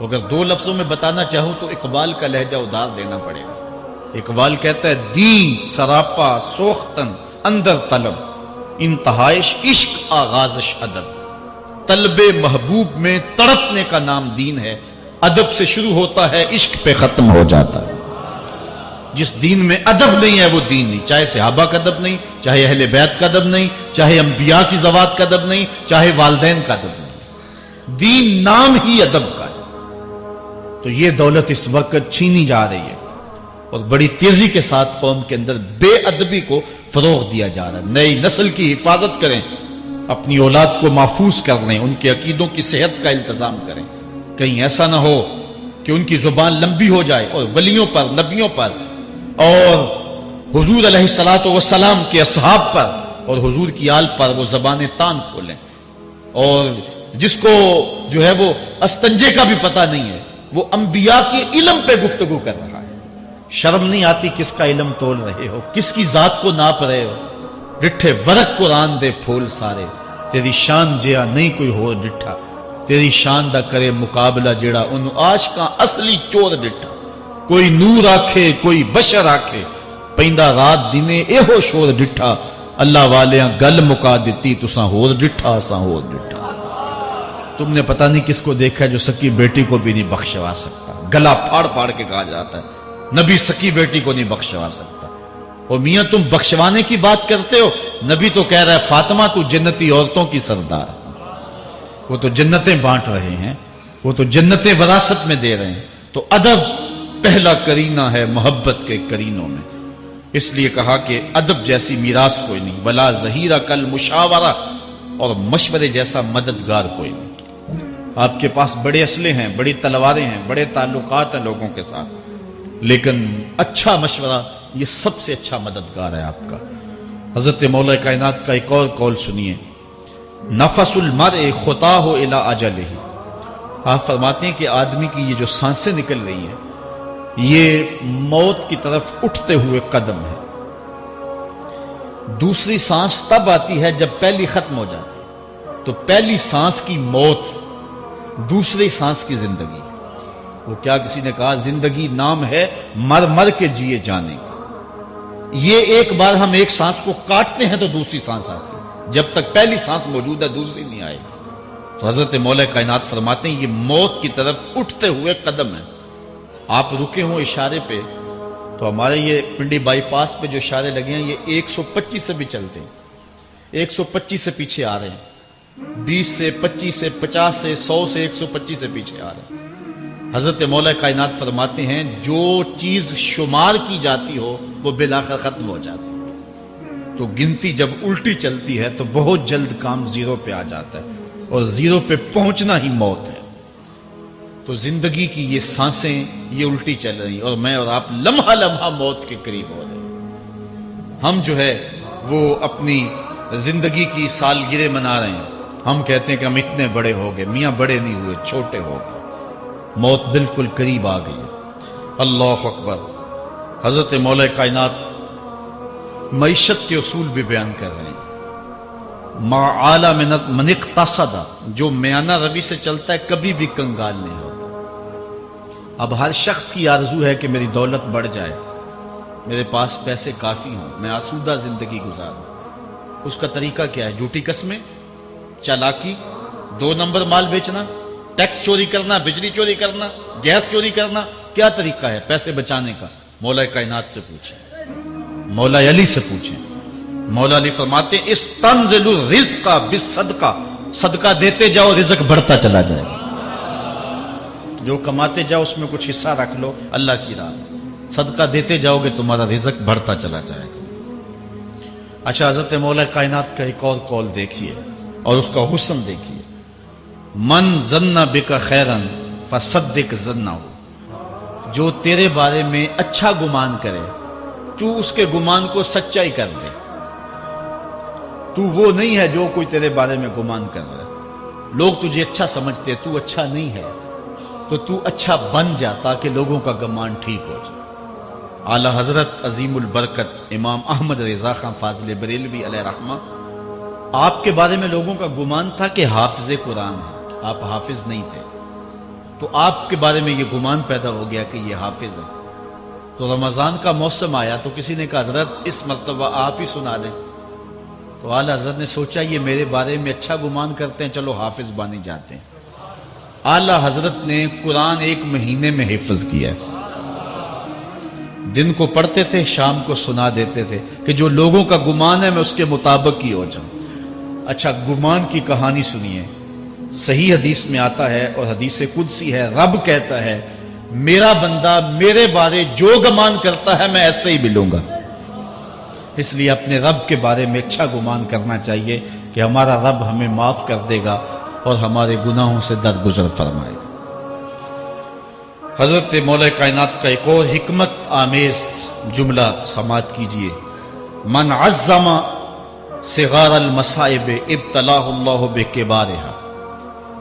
تو اگر دو لفظوں میں بتانا چاہوں تو اقبال کا لہجہ ادار لینا پڑے گا. اقبال کہتا ہے دین سراپا سوختن اندر طلب، انتہائش عشق آغازش ادب. طلب محبوب میں تڑپنے کا نام دین ہے، ادب سے شروع ہوتا ہے عشق پہ ختم ہو جاتا ہے. جس دین میں ادب نہیں ہے وہ دین نہیں، چاہے صحابہ کا ادب نہیں، چاہے اہل بیت کا ادب نہیں، چاہے انبیاء کی ذوات کا ادب نہیں، چاہے والدین کا ادب نہیں. دین نام ہی ادب کا ہے. تو یہ دولت اس وقت چھینی جا رہی ہے اور بڑی تیزی کے ساتھ قوم کے اندر بے ادبی کو فروغ دیا جا رہا ہے. نئی نسل کی حفاظت کریں، اپنی اولاد کو محفوظ کر لیں، ان کے عقیدوں کی صحت کا التزام کریں. کہیں ایسا نہ ہو کہ ان کی زبان لمبی ہو جائے اور ولیوں پر، نبیوں پر اور حضور علیہ الصلوۃ والسلام کے اصحاب پر اور حضور کی آل پر وہ زبانیں تان کھولیں. اور جس کو جو ہے وہ استنجے کا بھی پتہ نہیں ہے، وہ انبیاء کے علم پہ گفتگو کر رہا ہے. شرم نہیں آتی کس کا علم تول رہے ہو، کس کی ذات کو ناپ رہے ہو. ڈٹھے ورق قرآن دے پھول سارے، تیری شان جیا نہیں کوئی ہو ڈٹھا. تیری شان دا کرے مقابلہ جیڑا ان عاشقاں اصلی چور ڈٹھا. کوئی نور آکھے کوئی بشر آکھے، پیندا رات دینے اے ہو شور ڈٹھا. اللہ والیاں گل مکا دیتی تساں ہور ڈٹھا اساں ہور ڈٹھا. تم نے پتہ نہیں کس کو دیکھا ہے جو سکی بیٹی کو بھی نہیں بخشوا سکتا. گلا پھاڑ پھاڑ کے کہا جاتا ہے نبی سکی بیٹی کو نہیں بخشوا سکتا. اور میاں تم بخشوانے کی بات کرتے ہو، نبی تو کہہ رہا ہے فاطمہ تو جنتی عورتوں کی سردار. وہ تو جنتیں بانٹ رہے ہیں، وہ تو جنتیں وراثت میں دے رہے ہیں. تو ادب پہلا کرینہ ہے محبت کے کرینوں میں. اس لیے کہا کہ ادب جیسی میراث کوئی نہیں. ولا ظہیرہ کل مشاورہ، اور مشورے جیسا مددگار کوئی نہیں. آپ کے پاس بڑے اسلحے ہیں، بڑی تلواریں ہیں، بڑے تعلقات ہیں لوگوں کے ساتھ، لیکن اچھا مشورہ یہ سب سے اچھا مددگار ہے آپ کا. حضرت مولا کائنات کا ایک اور قول سنیے، نفس المرء خطاہ الی اجلہ. آپ فرماتے ہیں کہ آدمی کی یہ جو سانسیں نکل رہی ہیں یہ موت کی طرف اٹھتے ہوئے قدم ہے. دوسری سانس تب آتی ہے جب پہلی ختم ہو جاتی ہے. تو پہلی سانس کی موت، دوسری سانس کی زندگی. وہ کیا کسی نے کہا زندگی نام ہے مر مر کے جیے جانے کا. یہ ایک بار ہم ایک سانس کو کاٹتے ہیں تو دوسری سانس آتی ہے. جب تک پہلی سانس موجود ہے دوسری نہیں آئے گی. تو حضرت مولا کائنات فرماتے ہیں یہ موت کی طرف اٹھتے ہوئے قدم ہے. آپ رکے ہوں اشارے پہ تو ہمارے یہ پنڈی بائی پاس پہ جو اشارے لگے ہیں یہ 125 سے بھی چلتے ہیں. 125 سے پیچھے آ رہے ہیں، 20 سے 25 سے 50 سے 100 سے 125 سے پیچھے آ رہے ہیں. حضرت مولا کائنات فرماتے ہیں جو چیز شمار کی جاتی ہو وہ بالآخر ختم ہو جاتی ہے. تو گنتی جب الٹی چلتی ہے تو بہت جلد کام زیرو پہ آ جاتا ہے، اور زیرو پہ پہنچنا ہی موت ہے. تو زندگی کی یہ سانسیں یہ الٹی چل رہی ہیں، اور میں اور آپ لمحہ لمحہ موت کے قریب ہو رہے ہیں. ہم جو ہے وہ اپنی زندگی کی سالگرہ منا رہے ہیں. ہم کہتے ہیں کہ ہم اتنے بڑے ہو گئے. میاں بڑے نہیں ہوئے، چھوٹے ہو گئے. موت بالکل قریب آ گئی. اللہ اکبر. حضرت مولا کائنات معیشت کے اصول بھی بیان کر رہے ہیں. ما اعلی من اقتصد، جو میانہ روی سے چلتا ہے کبھی بھی کنگال نہیں ہوتا. اب ہر شخص کی آرزو ہے کہ میری دولت بڑھ جائے، میرے پاس پیسے کافی ہوں، میں آسودہ زندگی گزاروں. اس کا طریقہ کیا ہے؟ جھوٹی قسمیں، چالاکی، 2 نمبر مال بیچنا، ٹیکس چوری کرنا، بجلی چوری کرنا، گیس چوری کرنا. کیا طریقہ ہے پیسے بچانے کا؟ مولا کائنات سے پوچھیں، مولا علی سے پوچھیں. مولا علی فرماتے ہیں استنزل الرزق بالصدقہ، صدقہ دیتے جاؤ رزق بڑھتا چلا جائے گا. جو کماتے جاؤ اس میں کچھ حصہ رکھ لو اللہ کی راہ میں، صدقہ دیتے جاؤ گے تمہارا رزق بڑھتا چلا جائے گا. اچھا حضرت مولا کائنات کا ایک اور قول دیکھیے اور اس کا حسن دیکھیے. من ظن بک خیرا فصدق ظنہ، جو تیرے بارے میں اچھا گمان کرے تو اس کے گمان کو سچائی کر دے. تو وہ نہیں ہے جو کوئی تیرے بارے میں گمان کر رہا ہے. لوگ تجھے اچھا سمجھتے، تو اچھا نہیں ہے، تو تو اچھا بن جا تاکہ لوگوں کا گمان ٹھیک ہو جائے. اعلی حضرت عظیم البرکت امام احمد رضا خان فاضل بریلوی علیہ رحمہ، آپ کے بارے میں لوگوں کا گمان تھا کہ حافظ قرآن ہے. آپ حافظ نہیں تھے. تو آپ کے بارے میں یہ گمان پیدا ہو گیا کہ یہ حافظ ہے. تو رمضان کا موسم آیا تو کسی نے کہا حضرت اس مرتبہ آپ ہی سنا دیں. تو اعلیٰ حضرت نے سوچا یہ میرے بارے میں اچھا گمان کرتے ہیں، چلو حافظ بانے جاتے ہیں. اعلیٰ حضرت نے قرآن 1 مہینے میں حفظ کیا ہے. دن کو پڑھتے تھے، شام کو سنا دیتے تھے کہ جو لوگوں کا گمان ہے میں اس کے مطابق ہی ہو جاؤں. اچھا، گمان کی کہانی سنیے. صحیح حدیث میں آتا ہے اور حدیث قدسی ہے، رب کہتا ہے میرا بندہ میرے بارے جو گمان کرتا ہے میں ایسے ہی ملوں گا. اس لیے اپنے رب کے بارے میں اچھا گمان کرنا چاہیے کہ ہمارا رب ہمیں معاف کر دے گا اور ہمارے گناہوں سے درگزر فرمائے گا. حضرت مولا کائنات کا ایک اور حکمت آمیز جملہ سماعت کیجئے. من عظم صغار المصائب ابتلاہ اللہ بکبارہا.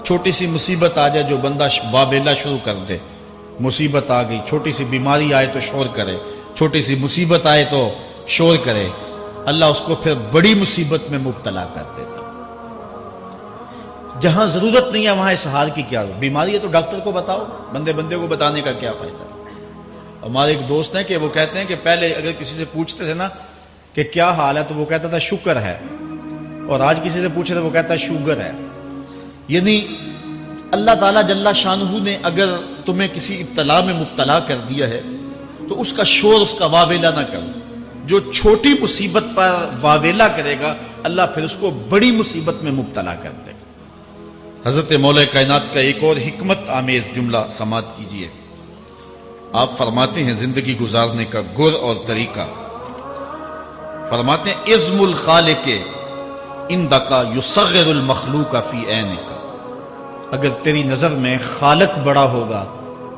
چھوٹی سی مصیبت آ جائے جو بندہ واویلا شروع کر دے، مصیبت آ گئی، چھوٹی سی بیماری آئے تو شور کرے، چھوٹی سی مصیبت آئے تو شور کرے، اللہ اس کو پھر بڑی مصیبت میں مبتلا کر دیتا. جہاں ضرورت نہیں ہے وہاں اظہار کی کیا ضرورت؟ بیماری ہے تو ڈاکٹر کو بتاؤ، بندے کو بتانے کا کیا فائدہ؟ ہمارے ایک دوست ہیں کہ وہ کہتے ہیں کہ پہلے اگر کسی سے پوچھتے تھے نا کہ کیا حال ہے تو وہ کہتا تھا شکر ہے، اور آج کسی سے پوچھے تو وہ کہتا ہے شوگر ہے. یعنی اللہ تعالیٰ جل شانہ نے اگر تمہیں کسی ابتلا میں مبتلا کر دیا ہے تو اس کا شور، اس کا واویلا نہ کرو. جو چھوٹی مصیبت پر واویلا کرے گا اللہ پھر اس کو بڑی مصیبت میں مبتلا کر دے گا. حضرت مولا کائنات کا ایک اور حکمت آمیز جملہ سماعت کیجئے. آپ فرماتے ہیں زندگی گزارنے کا گر اور طریقہ، فرماتے ہیں عظم الخالق عندک یصغر المخلوق فی عینک. اگر تیری نظر میں خالق بڑا ہوگا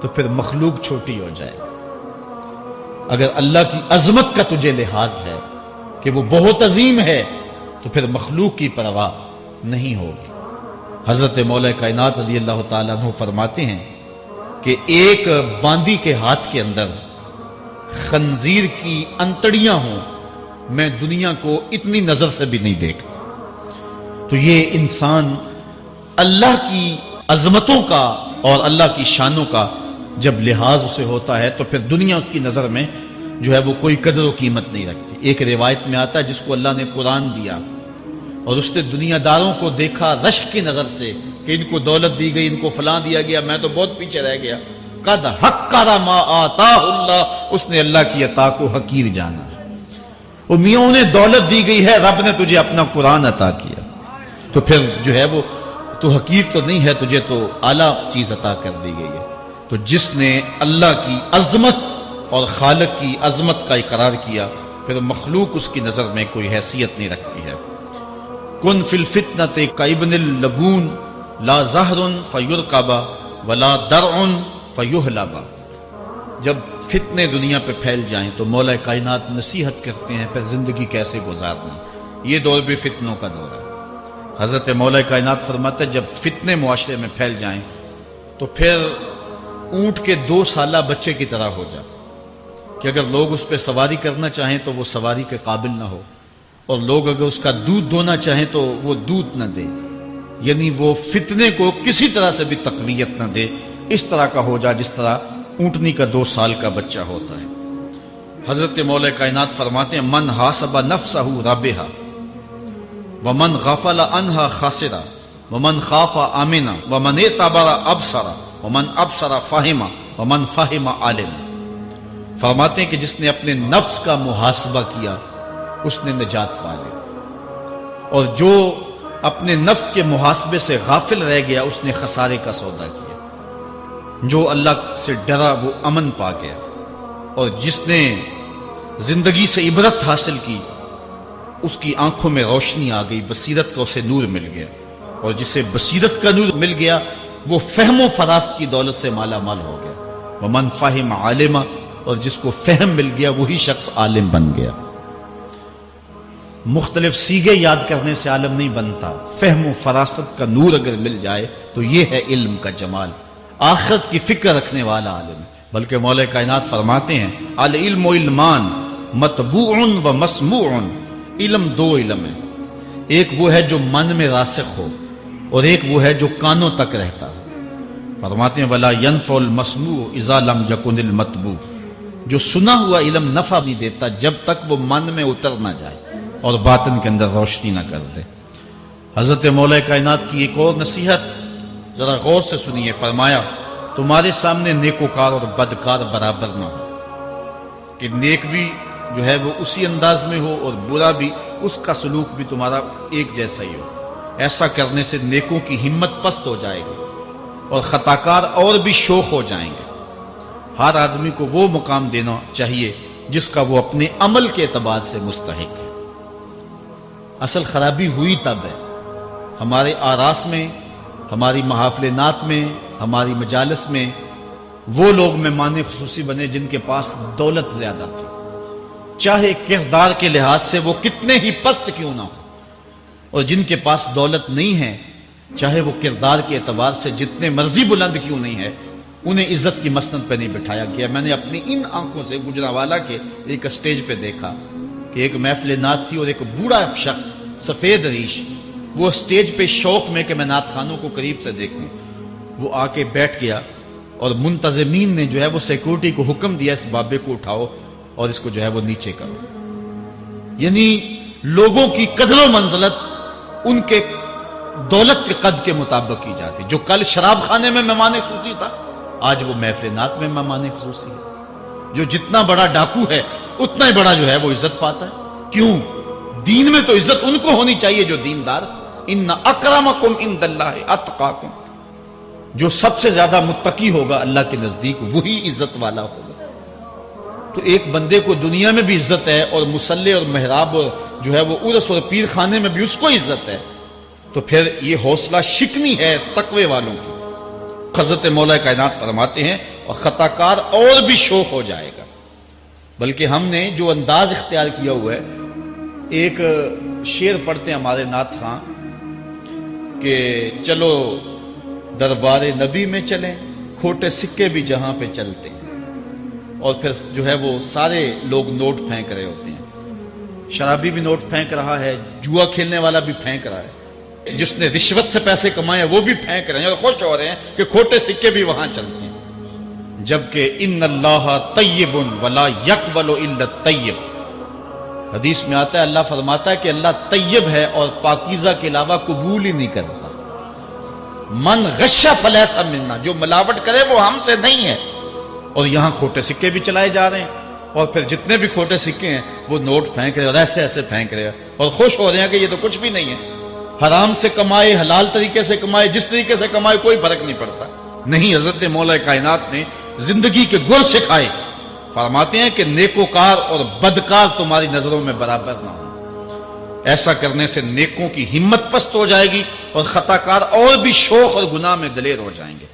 تو پھر مخلوق چھوٹی ہو جائے. اگر اللہ کی عظمت کا تجھے لحاظ ہے کہ وہ بہت عظیم ہے تو پھر مخلوق کی پرواہ نہیں ہوگی. حضرت مولا کائنات رضی اللہ تعالیٰ عنہ فرماتے ہیں کہ ایک باندی کے ہاتھ کے اندر خنزیر کی انتڑیاں ہوں، میں دنیا کو اتنی نظر سے بھی نہیں دیکھتا. تو یہ انسان اللہ کی عظمتوں کا اور اللہ کی شانوں کا جب لحاظ اسے ہوتا ہے تو پھر دنیا اس کی نظر میں جو ہے وہ کوئی قدر و قیمت نہیں رکھتی. ایک روایت میں آتا ہے جس کو اللہ نے قرآن دیا اور اس نے دنیا داروں کو دیکھا رشک کی نظر سے کہ ان کو دولت دی گئی، ان کو فلاں دیا گیا، میں تو بہت پیچھے رہ گیا. قد حقر ما آتاہ اللہ، اس نے اللہ کی عطا کو حقیر جانا. وہ میاں انہیں دولت دی گئی ہے، رب نے تجھے اپنا قرآن عطا کیا تو پھر جو ہے وہ تو حقیر تو نہیں ہے، تجھے تو اعلیٰ چیز عطا کر دی گئی ہے. تو جس نے اللہ کی عظمت اور خالق کی عظمت کا اقرار کیا پھر مخلوق اس کی نظر میں کوئی حیثیت نہیں رکھتی ہے. کن فی الفتنۃ کابن اللبون لا زہر فیرکب ولا درع فیحلب. جب فتنے دنیا پہ پھیل جائیں تو مولا کائنات نصیحت کرتے ہیں پھر زندگی کیسے گزارنا. یہ دور بھی فتنوں کا دور ہے. حضرت مولا کائنات فرماتے ہیں جب فتنے معاشرے میں پھیل جائیں تو پھر اونٹ کے 2 سالہ بچے کی طرح ہو جا کہ اگر لوگ اس پہ سواری کرنا چاہیں تو وہ سواری کے قابل نہ ہو، اور لوگ اگر اس کا دودھ دونا چاہیں تو وہ دودھ نہ دے. یعنی وہ فتنے کو کسی طرح سے بھی تقویت نہ دے، اس طرح کا ہو جا جس طرح اونٹنی کا 2 سال کا بچہ ہوتا ہے. حضرت مولا کائنات فرماتے ہیں من حاسب نفسہ ربحا ومن غفل عنہا خاسرا ومن خاف آمنا ومن اعتبر ابصر ومن ابصر فہم ومن فہم عالم. فرماتے ہیں کہ جس نے اپنے نفس کا محاسبہ کیا اس نے نجات پا لی، اور جو اپنے نفس کے محاسبے سے غافل رہ گیا اس نے خسارے کا سودا کیا. جو اللہ سے ڈرا وہ امن پا گیا، اور جس نے زندگی سے عبرت حاصل کی اس کی آنکھوں میں روشنی آ گئی، بصیرت کا اسے نور مل گیا، اور جسے بصیرت کا نور مل گیا وہ فہم و فراست کی دولت سے مالا مال ہو گیا. ومن فہم عالم، اور جس کو فہم مل گیا وہی شخص عالم بن گیا. مختلف سیغے یاد کرنے سے عالم نہیں بنتا، فہم و فراست کا نور اگر مل جائے تو یہ ہے علم کا جمال. آخرت کی فکر رکھنے والا عالم ہے. بلکہ مولا کائنات فرماتے ہیں العلم علمان مطبوع و مسموع. علم 2 علم ہے، ایک وہ ہے جو من میں راسخ ہو اور ایک وہ ہے جو کانوں تک رہتا. فرماتے ہیں ولا ينفع المسموع اذا لم يكن المتبوع، جو سنا ہوا علم نفع نہیں دیتا جب تک وہ من میں اتر نہ جائے اور باطن کے اندر روشنی نہ کر دے۔ حضرت مولا کائنات کی ایک اور نصیحت ذرا غور سے سنیے، فرمایا تمہارے سامنے نیکوکار اور بدکار برابر نہ ہو، کہ نیک بھی جو ہے وہ اسی انداز میں ہو اور برا بھی، اس کا سلوک بھی تمہارا ایک جیسا ہی ہو۔ ایسا کرنے سے نیکوں کی ہمت پست ہو جائے گی اور خطاکار اور بھی شوخ ہو جائیں گے۔ ہر آدمی کو وہ مقام دینا چاہیے جس کا وہ اپنے عمل کے اعتبار سے مستحق ہے۔ اصل خرابی ہوئی تب ہے ہمارے آراس میں، ہماری محافل نعت میں، ہماری مجالس میں وہ لوگ مہمان خصوصی بنے جن کے پاس دولت زیادہ تھی، چاہے کردار کے لحاظ سے وہ کتنے ہی پست کیوں نہ ہو، اور جن کے پاس دولت نہیں ہے چاہے وہ کردار کے اعتبار سے جتنے مرضی بلند کیوں نہیں ہے، انہیں عزت کی مسند پہ نہیں بٹھایا گیا۔ میں نے اپنی ان آنکھوں سے گجرانوالہ کے ایک اسٹیج پہ دیکھا کہ ایک محفل نعت تھی اور ایک بوڑھا شخص سفید ریش، وہ اسٹیج پہ شوق میں کہ میں نعت خانوں کو قریب سے دیکھوں، وہ آ کے بیٹھ گیا اور منتظمین نے جو ہے وہ سیکورٹی کو حکم دیا اس بابے کو اٹھاؤ اور اس کو جو ہے وہ نیچے کرو۔ یعنی لوگوں کی قدر و منزلت ان کے دولت کے قد کے مطابق کی جاتی، جو کل شراب خانے میں مہمان خصوصی تھا آج وہ محفل نعت میں مہمان خصوصی ہے۔ جو جتنا بڑا ڈاکو ہے اتنا ہی بڑا جو ہے وہ عزت پاتا ہے۔ کیوں؟ دین میں تو عزت ان کو ہونی چاہیے جو دیندار، ان اکرمکم عند اللہ اتقاکم، جو سب سے زیادہ متقی ہوگا اللہ کے نزدیک وہی عزت والا ہوگا۔ تو ایک بندے کو دنیا میں بھی عزت ہے اور مصلی اور محراب اور جو ہے وہ عرس اور پیر خانے میں بھی اس کو عزت ہے، تو پھر یہ حوصلہ شکنی ہے تقوی والوں کی۔ حضرت مولا کائنات فرماتے ہیں اور خطا کار اور بھی شوخ ہو جائے گا۔ بلکہ ہم نے جو انداز اختیار کیا ہوا ہے، ایک شعر پڑھتے ہیں ہمارے نعت خاں کہ چلو دربار نبی میں چلیں، کھوٹے سکے بھی جہاں پہ چلتے ہیں، اور پھر جو ہے وہ سارے لوگ نوٹ پھینک رہے ہوتے ہیں، شرابی بھی نوٹ پھینک رہا ہے، جوا کھیلنے والا بھی پھینک رہا ہے، جس نے رشوت سے پیسے کمائے وہ بھی پھینک رہے ہیں اور خوش ہو رہے ہیں کہ کھوٹے سکے بھی وہاں چلتے ہیں۔ جبکہ ان اللہ طیب ولا یقبل الا الطیب، حدیث میں آتا ہے اللہ فرماتا ہے کہ اللہ طیب ہے اور پاکیزہ کے علاوہ قبول ہی نہیں کرتا۔ من غش فلیس منا، جو ملاوٹ کرے وہ ہم سے نہیں ہے۔ اور یہاں کھوٹے سکے بھی چلائے جا رہے ہیں، اور پھر جتنے بھی کھوٹے سکے ہیں وہ نوٹ پھینک رہے اور ایسے ایسے پھینک رہے اور خوش ہو رہے ہیں کہ یہ تو کچھ بھی نہیں ہے۔ حرام سے کمائے، حلال طریقے سے کمائے، جس طریقے سے کمائے کوئی فرق نہیں پڑتا۔ نہیں، حضرت مولا کائنات نے زندگی کے گر سکھائے، فرماتے ہیں کہ نیکوکار اور بدکار تمہاری نظروں میں برابر نہ ہو۔ ایسا کرنے سے نیکوں کی ہمت پست ہو جائے گی اور خطاکار اور بھی شوخ اور گناہ میں دلیر ہو جائیں گے۔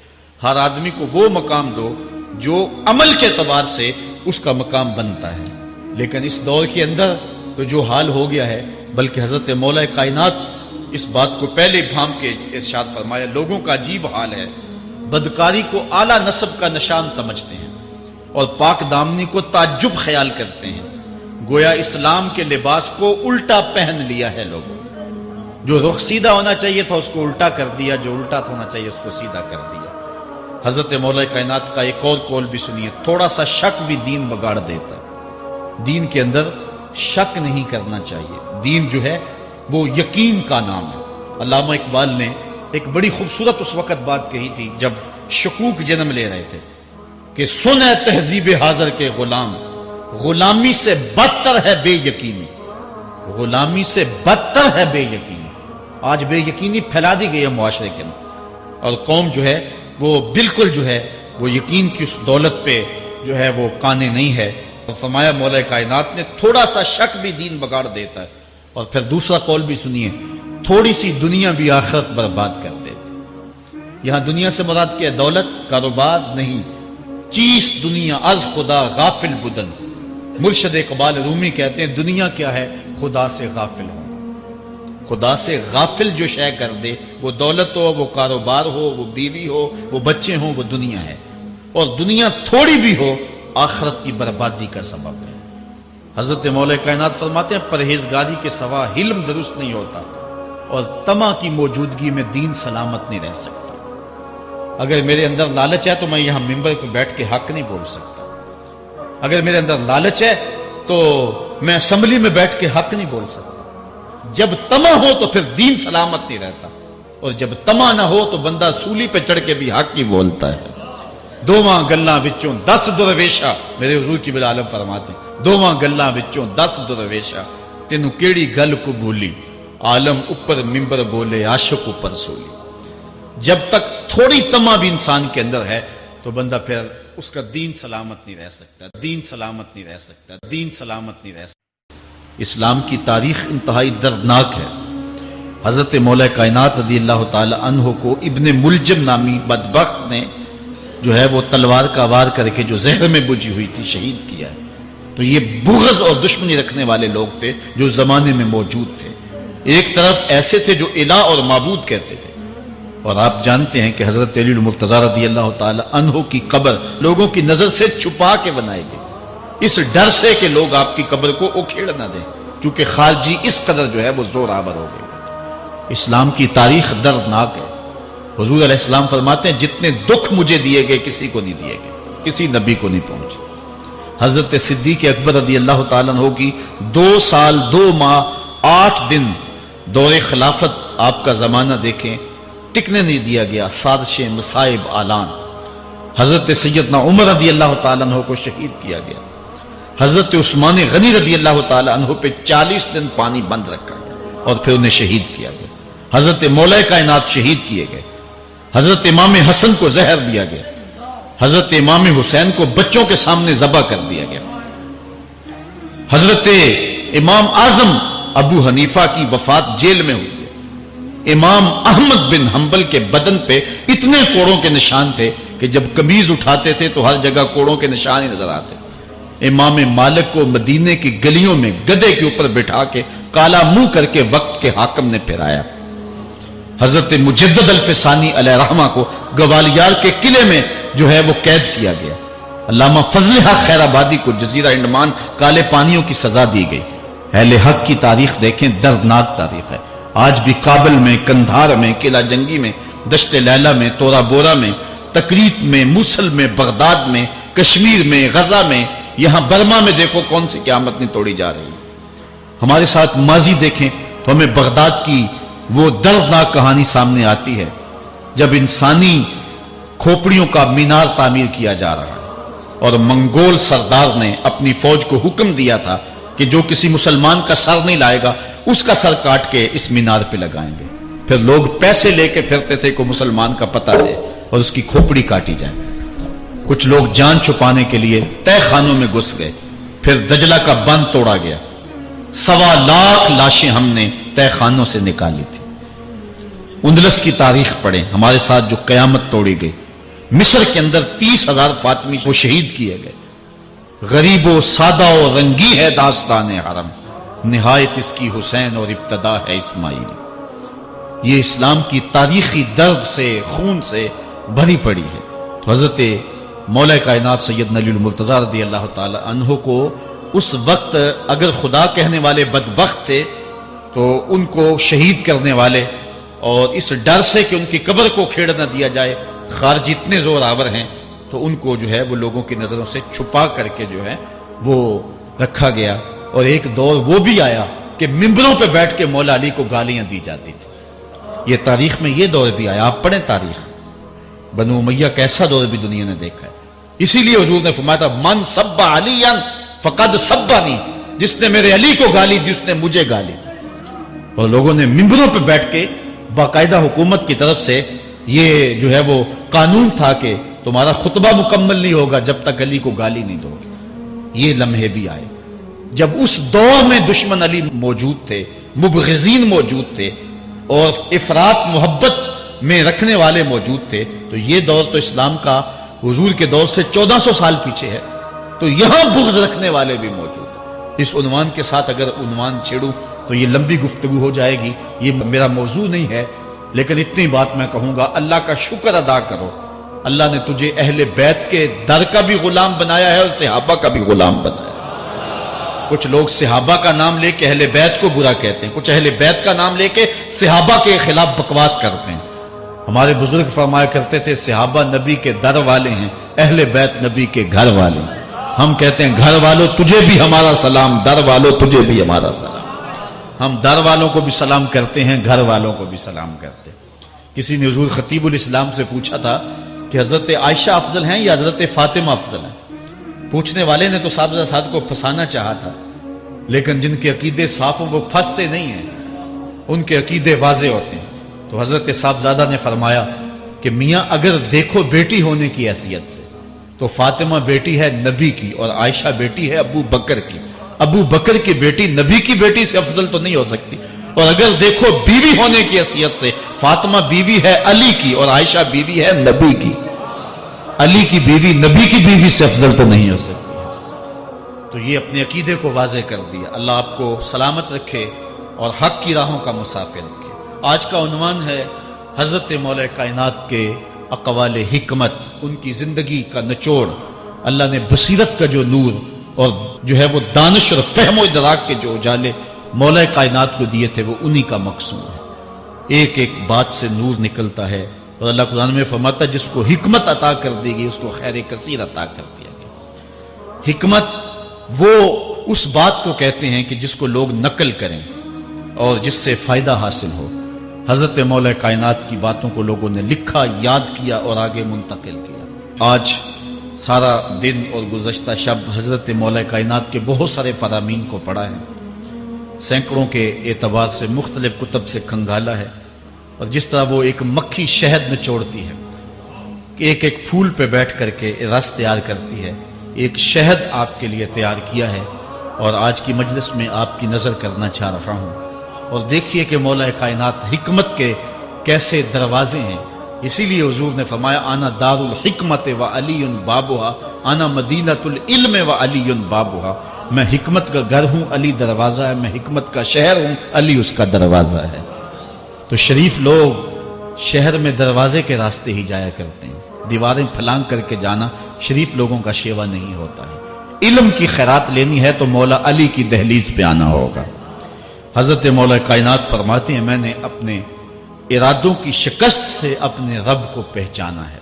ہر آدمی کو وہ مقام دو جو عمل کے اعتبار سے اس کا مقام بنتا ہے۔ لیکن اس دور کے اندر تو جو حال ہو گیا ہے، بلکہ حضرت مولا کائنات اس بات کو پہلے بھام کے ارشاد فرمایا، لوگوں کا عجیب حال ہے، بدکاری کو اعلیٰ نسب کا نشان سمجھتے ہیں اور پاک دامنی کو تعجب خیال کرتے ہیں، گویا اسلام کے لباس کو الٹا پہن لیا ہے لوگوں۔ جو رخ سیدھا ہونا چاہیے تھا اس کو الٹا کر دیا، جو الٹا ہونا چاہیے اس کو سیدھا کر دیا۔ حضرت مولا کائنات کا ایک اور قول بھی سنیے، تھوڑا سا شک بھی دین بگاڑ دیتا ہے۔ دین کے اندر شک نہیں کرنا چاہیے، دین جو ہے وہ یقین کا نام ہے۔ علامہ اقبال نے ایک بڑی خوبصورت اس وقت بات کہی تھی جب شکوک جنم لے رہے تھے کہ سن اے تہذیب حاضر کے غلام، غلامی سے بدتر ہے بے یقینی، غلامی سے بدتر ہے بے یقینی۔ آج بے یقینی پھیلا دی گئی ہے معاشرے کے اندر، اور قوم جو ہے وہ بالکل جو ہے وہ یقین کی اس دولت پہ جو ہے وہ قانے نہیں ہے۔ اور فرمایا مولا کائنات نے تھوڑا سا شک بھی دین بگاڑ دیتا ہے۔ اور پھر دوسرا قول بھی سنیے، تھوڑی سی دنیا بھی آخرت برباد کر دیتی۔ یہاں دنیا سے مراد کیا؟ دولت، کاروبار نہیں، چیز دنیا از خدا غافل بدن۔ مرشد اقبال رومی کہتے ہیں دنیا کیا ہے؟ خدا سے غافل ہونا۔ خدا سے غافل جو شے کر دے، وہ دولت ہو، وہ کاروبار ہو، وہ بیوی ہو، وہ بچے ہوں، وہ دنیا ہے۔ اور دنیا تھوڑی بھی ہو آخرت کی بربادی کا سبب ہے۔ حضرت مولا کائنات فرماتے ہیں پرہیزگاری کے سوا علم درست نہیں ہوتا اور طمع کی موجودگی میں دین سلامت نہیں رہ سکتا۔ اگر میرے اندر لالچ ہے تو میں یہاں ممبر پہ بیٹھ کے حق نہیں بول سکتا. اگر میرے اندر لالچ ہے تو میں اسمبلی میں بیٹھ کے حق نہیں بول سکتا. جب طمع ہو تو پھر دین سلامت نہیں رہتا، اور جب طمع نہ ہو تو بندہ سولی پہ چڑھ کے بھی حق ہی بولتا ہے. دوواں گلاں وچوں 10 درویشا، میرے حضور کی بالعالم فرماتے ہیں، دوواں گلاں وچوں 10 درویشا، تینوں کیڑی گل کو بولی، عالم اوپر ممبر بولے عاشق اوپر سولی. جب تک تھوڑی طمع بھی انسان کے اندر ہے تو بندہ پھر اس کا دین سلامت نہیں رہ سکتا، دین سلامت نہیں رہ سکتا، دین سلامت نہیں رہ سکتا. اسلام کی تاریخ انتہائی دردناک ہے. حضرت مولا کائنات رضی اللہ تعالی عنہ کو ابن ملجم نامی بدبخت نے جو ہے وہ تلوار کا وار کر کے جو زہر میں بجھی ہوئی تھی شہید کیا ہے. تو یہ بغض اور دشمنی رکھنے والے لوگ تھے جو زمانے میں موجود تھے. ایک طرف ایسے تھے جو الہ اور معبود کہتے تھے، اور آپ جانتے ہیں کہ حضرت علی المرتضیٰ رضی اللہ تعالی عنہ کی قبر لوگوں کی نظر سے چھپا کے بنائی گئی، اس ڈر سے کہ لوگ آپ کی قبر کو اکھیڑ نہ دیں، کیونکہ خارجی اس قدر جو ہے وہ زور آور ہو گئے. اسلام کی تاریخ دردناک ہے. حضور علیہ السلام فرماتے ہیں جتنے دکھ مجھے دیے گئے کسی کو نہیں دیے گئے، کسی نبی کو نہیں پہنچے. حضرت صدیق اکبر رضی اللہ تعالیٰ عنہ کی 2 سال 2 ماہ 8 دن دور خلافت، آپ کا زمانہ دیکھیں، ٹکنے نہیں دیا گیا، سازشیں مصائب اعلان. حضرت سیدنا عمر رضی اللہ تعالیٰ عنہ کو شہید کیا گیا. حضرت عثمان غنی رضی اللہ تعالیٰ عنہ پہ 40 دن پانی بند رکھا گیا اور پھر انہیں شہید کیا گیا. حضرت مولا کائنات شہید کیے گئے. حضرت امام حسن کو زہر دیا گیا. حضرت امام حسین کو بچوں کے سامنے ذبح کر دیا گیا. حضرت امام اعظم ابو حنیفہ کی وفات جیل میں ہوئی ہے. امام احمد بن حنبل کے بدن پہ اتنے کوڑوں کے نشان تھے کہ جب قمیض اٹھاتے تھے تو ہر جگہ کوڑوں کے نشان ہی نظر آتے. امام مالک کو مدینے کی گلیوں میں گدھے کے اوپر بٹھا کے کالا منہ کر کے وقت کے حاکم نے پھرایا. حضرت مجدد الفسانی علیہ رحمہ کو گوالیار کے قلعے میں جو ہے وہ قید کیا گیا. علامہ فضل حق خیر آبادی کو جزیرہ انڈمان کالے پانیوں کی سزا دی گئی. اہل حق کی تاریخ دیکھیں، دردناک تاریخ ہے. آج بھی کابل میں، کندھار میں، قلعہ جنگی میں، دشت لیلہ میں، تورا بورا میں، تکریت میں، موصل میں، بغداد میں، کشمیر میں، غزہ میں، یہاں برما میں دیکھو کون سی قیامت نہیں توڑی جا رہی. ہمارے ساتھ ماضی دیکھیں تو ہمیں بغداد کی وہ دردناک کہانی سامنے آتی ہے جب انسانی کھوپڑیوں کا مینار تعمیر کیا جا رہا ہے اور منگول سردار نے اپنی فوج کو حکم دیا تھا کہ جو کسی مسلمان کا سر نہیں لائے گا اس کا سر کاٹ کے اس مینار پہ لگائیں گے. پھر لوگ پیسے لے کے پھرتے تھے کہ مسلمان کا پتہ دے اور اس کی کھوپڑی کاٹی جائے. کچھ لوگ جان چھپانے کے لیے تہ خانوں میں گھس گئے. پھر دجلہ کا بند توڑا گیا. 1.25 لاکھ لاشیں ہم نے تہ خانوں سے نکالی تھی. اندلس کی تاریخ پڑھیں، ہمارے ساتھ جو قیامت توڑی گئی. مصر کے اندر 30,000 فاطمی کو شہید کیے گئے. غریب و سادہ و رنگی ہے داستان حرم، نہایت اس کی حسین اور ابتدا ہے اسماعیل. یہ اسلام کی تاریخی درد سے، خون سے بھری پڑی ہے. تو حضرت مولا کائنات سیدنا علی المرتضیٰ رضی اللہ تعالی عنہ کو اس وقت اگر خدا کہنے والے بدبخت تھے تو ان کو شہید کرنے والے، اور اس ڈر سے کہ ان کی قبر کو کھیڑ نہ دیا جائے، خارجی اتنے زور آور ہیں تو ان کو جو ہے وہ لوگوں کی نظروں سے چھپا کر کے جو ہے وہ رکھا گیا. اور ایک دور وہ بھی آیا کہ ممبروں پہ بیٹھ کے مولا علی کو گالیاں دی جاتی تھی. یہ تاریخ میں یہ دور بھی آیا. آپ پڑھیں تاریخ، بنو امیہ کا ایسا دور بھی دنیا نے دیکھا ہے. اسی لیے حضور نے فرمایا تھا من سب علی فقد سبانی، جس نے میرے علی کو گالی دی اس نے مجھے گالی دی. اور لوگوں نے ممبروں پہ بیٹھ کے باقاعدہ حکومت کی طرف سے یہ جو ہے وہ قانون تھا کہ تمہارا خطبہ مکمل نہیں ہوگا جب تک علی کو گالی نہیں دو گے. یہ لمحے بھی آئے جب اس دور میں دشمن علی موجود تھے، مبغضین موجود تھے اور افراط محبت میں رکھنے والے موجود تھے. تو یہ دور تو اسلام کا حضور کے دور سے 1400 سال پیچھے ہے. تو یہاں بغض رکھنے والے بھی موجود ہیں. اس عنوان کے ساتھ اگر عنوان چھیڑوں تو یہ لمبی گفتگو ہو جائے گی، یہ میرا موضوع نہیں ہے. لیکن اتنی بات میں کہوں گا، اللہ کا شکر ادا کرو، اللہ نے تجھے اہل بیت کے در کا بھی غلام بنایا ہے اور صحابہ کا بھی غلام بنایا ہے. کچھ لوگ صحابہ کا نام لے کے اہل بیت کو برا کہتے ہیں، کچھ اہل بیت کا نام لے کے صحابہ کے خلاف بکواس کرتے ہیں. ہمارے بزرگ فرمایا کرتے تھے صحابہ نبی کے در والے ہیں، اہل بیت نبی کے گھر والے ہیں۔ ہم کہتے ہیں گھر والوں تجھے بھی ہمارا سلام، در والوں تجھے بھی ہمارا سلام۔ ہم در والوں کو بھی سلام کرتے ہیں، گھر والوں کو بھی سلام کرتے ہیں۔ کسی نے حضور خطیب الاسلام سے پوچھا تھا کہ حضرت عائشہ افضل ہیں یا حضرت فاطمہ افضل ہیں؟ پوچھنے والے نے تو صاحب کو پھنسانا چاہا تھا، لیکن جن کے عقیدے صاف ہوں وہ پھنستے نہیں ہیں، ان کے عقیدے واضح ہوتے ہیں۔ تو حضرت صاحبزادہ نے فرمایا کہ میاں اگر دیکھو بیٹی ہونے کی حیثیت سے تو فاطمہ بیٹی ہے نبی کی اور عائشہ بیٹی ہے ابو بکر کی۔ ابو بکر کی بیٹی نبی کی بیٹی سے افضل تو نہیں ہو سکتی۔ اور اگر دیکھو بیوی ہونے کی حیثیت سے فاطمہ بیوی ہے علی کی اور عائشہ بیوی ہے نبی کی۔ علی کی بیوی نبی کی بیوی سے افضل تو نہیں ہو سکتی۔ تو یہ اپنے عقیدے کو واضح کر دیا۔ اللہ آپ کو سلامت رکھے اور حق کی راہوں کا مسافر رکھے۔ آج کا عنوان ہے حضرت مولا کائنات کے اقوال حکمت، ان کی زندگی کا نچوڑ۔ اللہ نے بصیرت کا جو نور اور جو ہے وہ دانش اور فہم و ادراک کے جو اجالے مولا کائنات کو دیے تھے وہ انہی کا مقصود ہے۔ ایک ایک بات سے نور نکلتا ہے، اور اللہ قرآن میں فرماتا ہے جس کو حکمت عطا کر دی گئی اس کو خیر کثیر عطا کر دیا گیا۔ حکمت وہ اس بات کو کہتے ہیں کہ جس کو لوگ نقل کریں اور جس سے فائدہ حاصل ہو۔ حضرت مولا کائنات کی باتوں کو لوگوں نے لکھا، یاد کیا اور آگے منتقل کیا۔ آج سارا دن اور گزشتہ شب حضرت مولا کائنات کے بہت سارے فرامین کو پڑھا ہے، سینکڑوں کے اعتبار سے مختلف کتب سے کھنگالا ہے، اور جس طرح وہ ایک مکھی شہد نچوڑتی ہے کہ ایک ایک پھول پہ بیٹھ کر کے رس تیار کرتی ہے، ایک شہد آپ کے لیے تیار کیا ہے، اور آج کی مجلس میں آپ کی نظر کرنا چاہ رہا ہوں۔ اور دیکھیے کہ مولا کائنات حکمت کے کیسے دروازے ہیں۔ اسی لیے حضور نے فرمایا انا دار الحکمت و علی بابھا، انا مدینۃ العلم و علی بابھا، میں حکمت کا گھر ہوں، علی دروازہ ہے، میں حکمت کا شہر ہوں، علی اس کا دروازہ ہے۔ تو شریف لوگ شہر میں دروازے کے راستے ہی جایا کرتے ہیں، دیواریں پھلانگ کر کے جانا شریف لوگوں کا شیوا نہیں ہوتا ہے۔ علم کی خیرات لینی ہے تو مولا علی کی دہلیز پہ آنا ہوگا۔ حضرت مولا کائنات فرماتے ہیں میں نے اپنے ارادوں کی شکست سے اپنے رب کو پہچانا ہے۔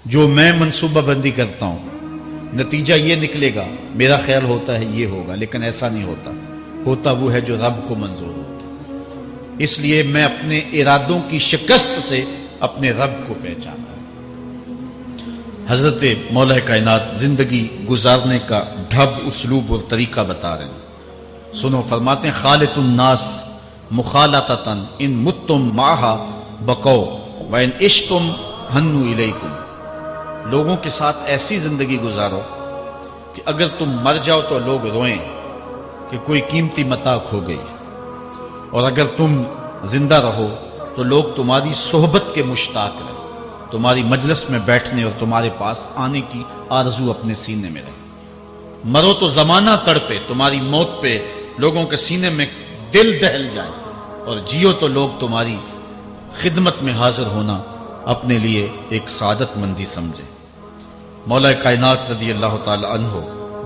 جو میں منصوبہ بندی کرتا ہوں نتیجہ یہ نکلے گا، میرا خیال ہوتا ہے یہ ہوگا، لیکن ایسا نہیں ہوتا، ہوتا وہ ہے جو رب کو منظور ہوتا ہے۔ اس لیے میں اپنے ارادوں کی شکست سے اپنے رب کو پہچانا ہے۔ حضرت مولا کائنات زندگی گزارنے کا ڈھب، اسلوب اور طریقہ بتا رہے ہیں۔ سنو، فرماتے ہیں خالط الناس مخالطتاً ان متتم معہا بقو وان عشتم ہنو الیکم، لوگوں کے ساتھ ایسی زندگی گزارو کہ اگر تم مر جاؤ تو لوگ روئیں کہ کوئی قیمتی متاع کھو گئی، اور اگر تم زندہ رہو تو لوگ تمہاری صحبت کے مشتاق رہیں، تمہاری مجلس میں بیٹھنے اور تمہارے پاس آنے کی آرزو اپنے سینے میں رہے۔ مرو تو زمانہ تڑپے، تمہاری موت پہ لوگوں کے سینے میں دل دہل جائے، اور جیو تو لوگ تمہاری خدمت میں حاضر ہونا اپنے لیے ایک سعادت مندی سمجھے۔ مولا کائنات رضی اللہ تعالی عنہ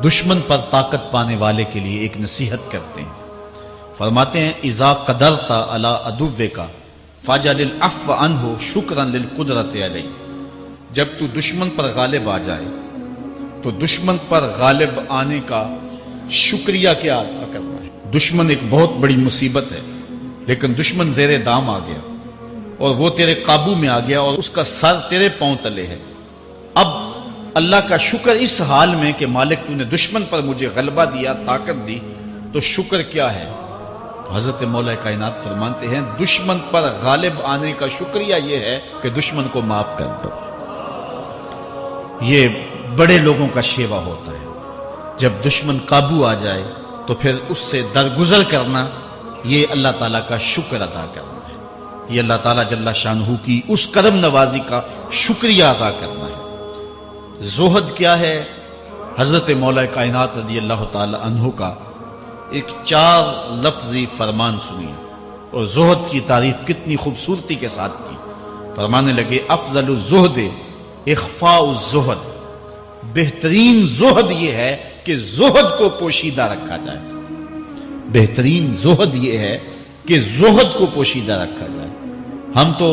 دشمن پر طاقت پانے والے کے لیے ایک نصیحت کرتے ہیں، فرماتے ہیں اذا قدرت علی عدوک فاجعل العفو عنہ شکرا للقدرت علیہ، جب تو دشمن پر غالب آ جائے تو دشمن پر غالب آنے کا شکریہ کیا ادا کرنا ہے۔ دشمن ایک بہت بڑی مصیبت ہے، لیکن دشمن زیر دام آ گیا اور وہ تیرے قابو میں آ گیا اور اس کا سر تیرے پاؤں تلے ہے۔ اب اللہ کا شکر اس حال میں کہ مالک تو نے دشمن پر مجھے غلبہ دیا، طاقت دی، تو شکر کیا ہے؟ حضرت مولا کائنات فرماتے ہیں دشمن پر غالب آنے کا شکریہ یہ ہے کہ دشمن کو معاف کر دو۔ یہ بڑے لوگوں کا شیوا ہوتا ہے، جب دشمن قابو آ جائے تو پھر اس سے درگزر کرنا، یہ اللہ تعالیٰ کا شکر ادا کرنا ہے، یہ اللہ تعالیٰ جل شانہ کی اس کرم نوازی کا شکریہ ادا کرنا ہے۔ زہد کیا ہے؟ حضرت مولا کائنات رضی اللہ تعالی عنہ کا ایک 4 لفظی فرمان سنیے، اور زہد کی تعریف کتنی خوبصورتی کے ساتھ کی۔ فرمانے لگے افضل الزہد اخفاء الزہد، بہترین زہد یہ ہے کہ زہد کو پوشیدہ رکھا جائے، بہترین زہد یہ ہے کہ زہد کو پوشیدہ رکھا جائے۔ ہم تو